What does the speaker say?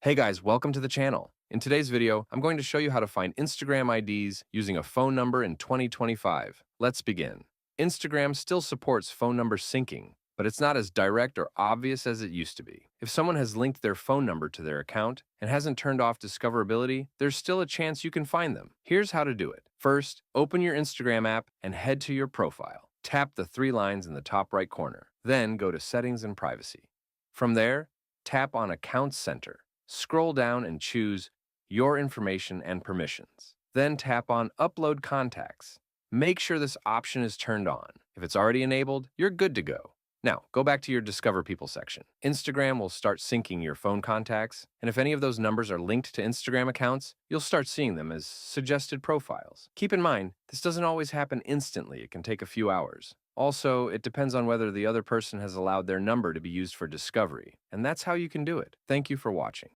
Hey guys, welcome to the channel. In today's video, I'm going to show you how to find Instagram IDs using a phone number in 2025. Let's begin. Instagram still supports phone number syncing, but it's not as direct or obvious as it used to be. If someone has linked their phone number to their account and hasn't turned off discoverability, there's still a chance you can find them. Here's how to do it. First, open your Instagram app and head to your profile. Tap the three lines in the top right corner. Then go to Settings and Privacy. From there, tap on Accounts Center. Scroll down and choose Your Information and Permissions. Then tap on Upload Contacts. Make sure this option is turned on. If it's already enabled, you're good to go. Now, go back to your Discover People section. Instagram will start syncing your phone contacts, and if any of those numbers are linked to Instagram accounts, you'll start seeing them as suggested profiles. Keep in mind, this doesn't always happen instantly. It can take a few hours. Also, it depends on whether the other person has allowed their number to be used for discovery, and that's how you can do it. Thank you for watching.